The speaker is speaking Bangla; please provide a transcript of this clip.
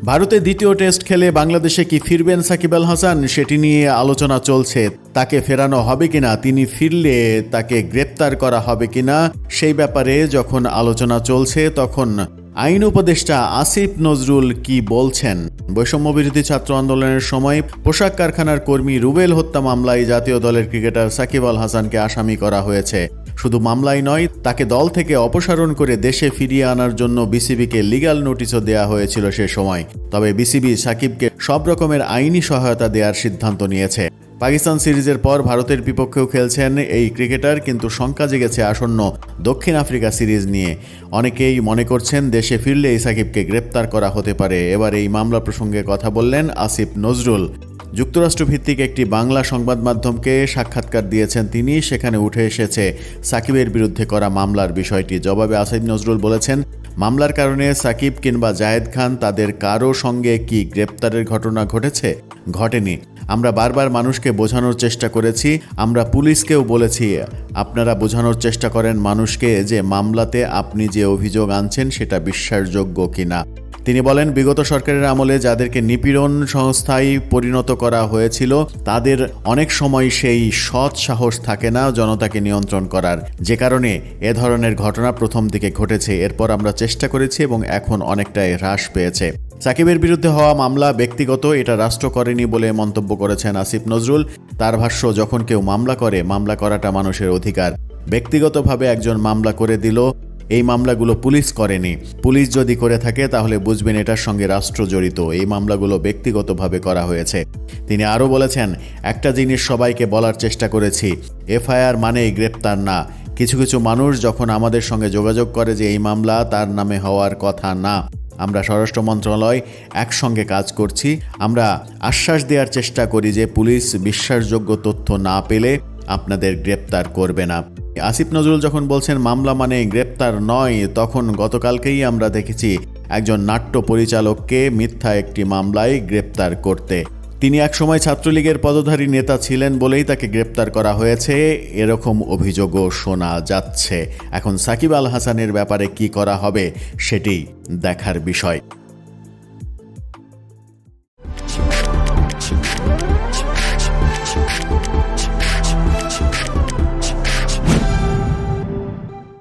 ভারতে দ্বিতীয় টেস্ট খেলে বাংলাদেশে কি ফিরবেন সাকিব আল হাসান, সেটি নিয়ে আলোচনা চলছে। তাকে ফেরানো হবে কিনা, তিনি ফিরলে তাকে গ্রেপ্তার করা হবে কিনা, সেই ব্যাপারে যখন আলোচনা চলছে তখন আইন উপদেষ্টা আসিফ নজরুল কি বলছেন। বৈষম্যবিরোধী ছাত্র আন্দোলনের সময় পোশাক কারখানার কর্মী রুবেল হত্যা মামলায় জাতীয় দলের ক্রিকেটার সাকিব আল হাসানকে আসামি করা হয়েছে। শুধু মামলাই নয়, তাকে দল থেকে অপসারণ করে দেশে ফিরিয়ে আনার জন্য বিসিবিকে লিগ্যাল নোটিশও দেওয়া হয়েছিল সে সময়। তবে বিসিবি সাকিবকে সব রকমের আইনি সহায়তা দেওয়ার সিদ্ধান্ত নিয়েছে। পাকিস্তান সিরিজের পর ভারতের বিপক্ষেও খেলছেন এই ক্রিকেটার, কিন্তু শঙ্কা জেগেছে আসন্ন দক্ষিণ আফ্রিকা সিরিজ নিয়ে। অনেকেই মনে করছেন দেশে ফিরলেই সাকিবকে গ্রেপ্তার করা হতে পারে। এবার এই মামলা প্রসঙ্গে কথা বললেন আসিফ নজরুল। যুক্তরাষ্ট্রভিত্তিক একটি বাংলা সংবাদ মাধ্যমকে সাক্ষাৎকার দিয়েছেন তিনি। সেখানে উঠে এসেছে সাকিবের বিরুদ্ধে করা মামলার বিষয়টি। জবাবে আসিফ নজরুল বলেছেন, মামলার কারণে সাকিব কিংবা জায়েদ খান তাদের কারো সঙ্গে কি গ্রেপ্তারের ঘটনা ঘটেছে? ঘটেনি। আমরা বারবার মানুষকে বোঝানোর চেষ্টা করেছি, আমরা পুলিশকেও বলেছি আপনারা বোঝানোর চেষ্টা করেন মানুষকে যে মামলাতে আপনি যে অভিযোগ আনছেন সেটা বিশ্বাসযোগ্য কিনা। তিনি বলেন, বিগত সরকারের আমলে যাদেরকে নিপীড়ন সংস্থায় পরিণত করা হয়েছিল তাদের অনেক সময় সেই সৎ সাহস থাকে না জনতাকে নিয়ন্ত্রণ করার, যে কারণে এ ধরনের ঘটনা প্রথম দিকে ঘটেছে। এরপর আমরা চেষ্টা করেছি এবং এখন অনেকটাই হ্রাস পেয়েছে। সাকিবের বিরুদ্ধে হওয়া মামলা ব্যক্তিগত, এটা রাষ্ট্র করেনি বলে মন্তব্য করেছেন আসিফ নজরুল। তার ভাষ্য, যখন কেউ মামলা করে, মামলা করাটা মানুষের অধিকার। ব্যক্তিগতভাবে একজন মামলা করে দিল, এই মামলাগুলো পুলিশ করেনি। পুলিশ যদি করে থাকে তাহলে বুঝবেন এটার সঙ্গে রাষ্ট্র জড়িত। এই মামলাগুলো ব্যক্তিগতভাবে করা হয়েছে। তিনি আরও বলেছেন, একটা জিনিস সবাইকে বলার চেষ্টা করেছি, এফআইআর মানেই গ্রেপ্তার না। কিছু কিছু মানুষ যখন আমাদের সঙ্গে যোগাযোগ করে যে এই মামলা তার নামে হওয়ার কথা না, আমরা স্বরাষ্ট্র মন্ত্রণালয় একসঙ্গে কাজ করছি। আমরা আশ্বাস দেওয়ার চেষ্টা করি যে পুলিশ বিশ্বাসযোগ্য তথ্য না পেলে আপনাদের গ্রেপ্তার করবে না। আসিফ নজরুল যখন বলছেন মামলা মানে গ্রেপ্তার নয়, তখন গতকালকেই আমরা দেখেছি একজন নাট্য পরিচালককে মিথ্যা একটি মামলায় গ্রেপ্তার করতে। তিনি একসময় ছাত্রলীগের পদধারী নেতা ছিলেন বলেই তাকে গ্রেপ্তার করা হয়েছে, এরকম অভিযোগও শোনা যাচ্ছে। এখন সাকিব আল হাসানের ব্যাপারে কি করা হবে সেটি দেখার বিষয়।